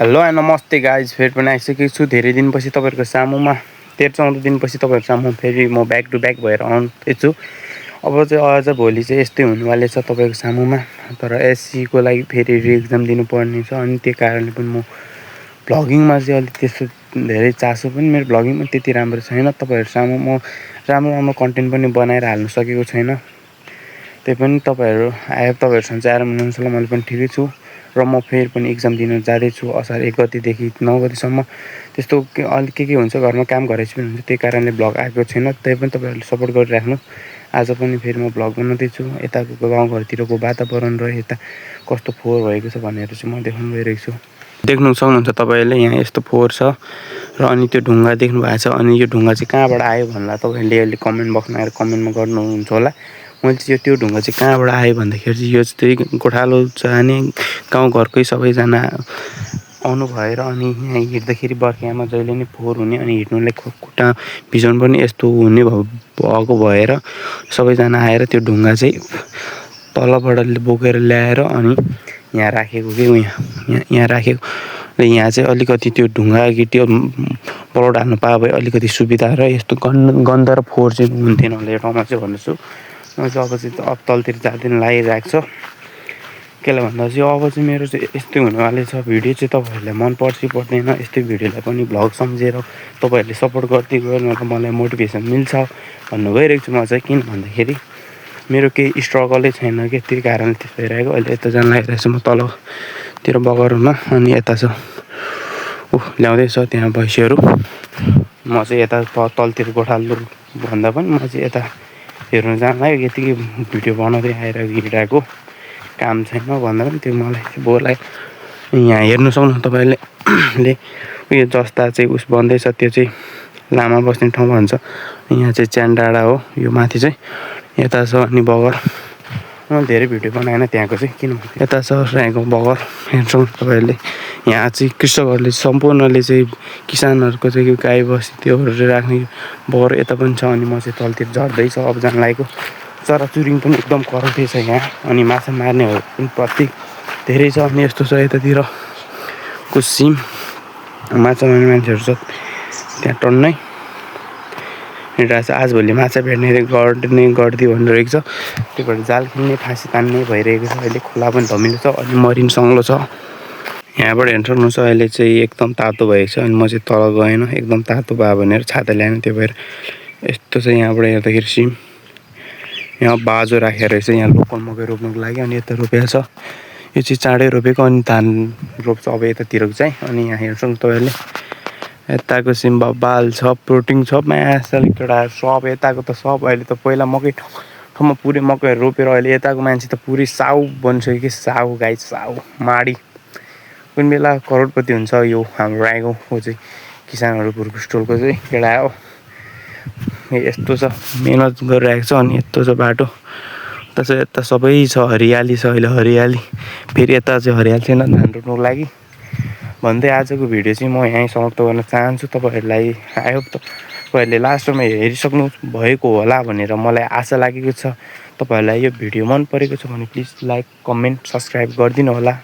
Hello नमस्ते guys, फेरि पनि आइसकेको छु धेरै दिनपछि तपाईँहरूको सामुमा। 13-14 दिनपछि तपाईँहरूको सामु फेरि म ब्याक टु ब्याक भएर आउँदैछु। अब चाहिँ अझ भोलि चाहिँ यस्तै हुनेवाले छ तपाईँको सामुमा। तर एससीको लागि फेरि एक्जाम दिनुपर्ने छ, अनि त्यो कारणले पनि म भ्लगिङमा चाहिँ अलिक त्यस्तो धेरै चासो पनि मेरो भ्लगिङमा त्यति राम्रो छैन। तपाईँहरू सामु म राम्रो कन्टेन्ट पनि बनाएर हाल्नु सकेको छैन। त्यही पनि तपाईँहरू तपाईँहरूसँग चाहिँ आएर हुनुहुन्छ होला, मैले पनि ठिकै छु। र म फेरि पनि एक्जाम दिन जाँदैछु असार 1 गतिदेखि 9 गतिसम्म। त्यस्तो अलिक के हुन्छ, घरमा काम गरेपछि पनि हुन्छ, त्यही कारणले भ्लग आएको छैन। त्यही पनि तपाईँहरूले सपोर्ट गरिराख्नु। आज पनि फेरि म भ्लग बनाउँदैछु। यताको गाउँघरतिरको वातावरण र यता कस्तो फोहोर भएको छ भनेर चाहिँ म देखाउनु गइरहेको छु। देख्नु सक्नुहुन्छ तपाईँहरूले, यहाँ यस्तो फोहोर छ र अनि त्यो ढुङ्गा देख्नु भएको छ। अनि यो ढुङ्गा चाहिँ कहाँबाट आयो भन्दा तपाईँहरूले अहिले कमेन्ट बक्समा आएर कमेन्टमा गर्नुहुन्छ होला। मैले चाहिँ त्यो ढुङ्गा चाहिँ कहाँबाट आयो भन्दाखेरि चाहिँ यो चाहिँ गोठालो जाने गाउँघरकै सबैजना आउनु भएर अनि यहाँ हिँड्दाखेरि बर्खामा जहिले नै फोहोर हुने, अनि हिँड्नुलाई खुट्टा भिजाउनु पनि यस्तो हुने भएको भएर सबैजना आएर त्यो ढुङ्गा चाहिँ तलबाट बोकेर ल्याएर अनि यहाँ राखेको कि यहाँ राखेको। र यहाँ चाहिँ अलिकति त्यो ढुङ्गा कि त्यो पलौट हाल्नु पाए भए अलिकति सुविधा र यस्तो गन्ध र फोहोर चाहिँ हुन्थेन होला यो ठाउँमा चाहिँ भन्दैछु। म चाहिँ अब चाहिँ अब तलतिर जाँदैन लागिरहेको छ। केले भन्दा चाहिँ अब चाहिँ मेरो चाहिँ यस्तै हुनेवाले छ। भिडियो चाहिँ तपाईँहरूलाई मन पर्छ कि पर्दैन, यस्तै भिडियोलाई पनि भ्लग सम्झेर तपाईँहरूले सपोर्ट गर्दै गयो भने मलाई मोटिभेसन मिल्छ भन्नु गइरहेको छु म चाहिँ। किन भन्दाखेरि मेरो केही स्ट्रगलै छैन कि, त्यही कारणले त्यस्तो भइरहेको। अहिले यता जान लागिरहेको छु म तलतिर बगरमा, अनि यता छ ल्याउँदैछ त्यहाँ भैँसीहरू। म चाहिँ यता तलतिर गोठालो भन्दा पनि म चाहिँ यता हेर्नु जान लाग्यो। यतिकै भिडियो बनाउँदै हिँडिरहेको काम छैन भन्दा पनि त्यो मलाई चाहिँ बोर लाग्यो। यहाँ हेर्नु सक्नुहुन्छ तपाईँले उयो जस्ता चाहिँ उस बन्दैछ, त्यो चाहिँ लामा बस्ने ठाउँ भन्छ। यहाँ चाहिँ च्यान डाँडा हो यो माथि चाहिँ, यता छ अनि बगर। म धेरै भिडियो बनाएन त्यहाँको चाहिँ, किनभने यता छ राईको बगर हेर्छौँ तपाईँहरूले। यहाँ चाहिँ कृषकहरूले सम्पूर्णले चाहिँ किसानहरूको चाहिँ गाई बसी त्योहरू राख्ने बगर यता पनि छ। अनि म चाहिँ तलतिर झर्दैछ अब जान लागेको। चराचुरुङ्गी पनि एकदम कराउँदै छ यहाँ, अनि माछा मार्नेहरू पनि प्रत्येक धेरै छ। अनि यस्तो छ यतातिरको सिम माछा मार्ने मान्छेहरू छ त्यहाँ टन्नै हिँडिरहेको छ। आजभोलि माछा भेट्ने गरिदियो भनिरहेको छ। त्यही भएर जाल खेल्ने फाँसी तान्ने भइरहेको छ। अहिले खोला पनि धमिलो छ अनि मरिन सङ्लो छ। यहाँबाट हेर्नु सक्नुहुन्छ अहिले चाहिँ एकदम तातो भएको छ। अनि म चाहिँ तल गएन, एकदम तातो भयो भनेर छाता ल्याएन, त्यो भएर यस्तो छ। यहाँबाट हेर्दाखेरि सिम यहाँ बाजो राखेर रहेछ यहाँ लोकल मकै रोप्नुको लागि। अनि यता रोपेको छ, यो चाहिँ चाँडै रोपेको। अनि धान रोप्छ अब यतातिरको चाहिँ। अनि यहाँ हेर्नु सक्नुहुन्छ तपाईँहरूले यताको सिम बाल छ, प्रोटिन छ, मासु केटाहरू सब यताको त सब। अहिले त पहिला मकै ठाउँमा पुरै मकैहरू रोपेर अहिले यताको मान्छे त पुरै साउ बनिसक्यो कि, साउ गाई साउ माडी। कुनै बेला करोडपति हुन्छ यो हाम्रो राईगाउँको चाहिँ किसानहरू भुर्कुस्टोलको चाहिँ केटा हो। यस्तो छ मिहिनेत गरिरहेको छ। अनि यस्तो छ बाटो, यता चाहिँ यता सबै छ हरियाली छ अहिले हरियाली। फेरि यता चाहिँ हरियाली छैन धान रोप्नुको लागि भन्दै आजको भिडियो चाहिँ म यहीँ समाप्त गर्न चाहन्छु। तपाईँहरूलाई आई होप तपाईँहरूले लास्टमा हेरिसक्नु भएको होला भनेर मलाई आशा लागेको छ। तपाईँहरूलाई यो भिडियो मन परेको छ भने प्लिज लाइक कमेन्ट सब्सक्राइब गरिदिनु होला।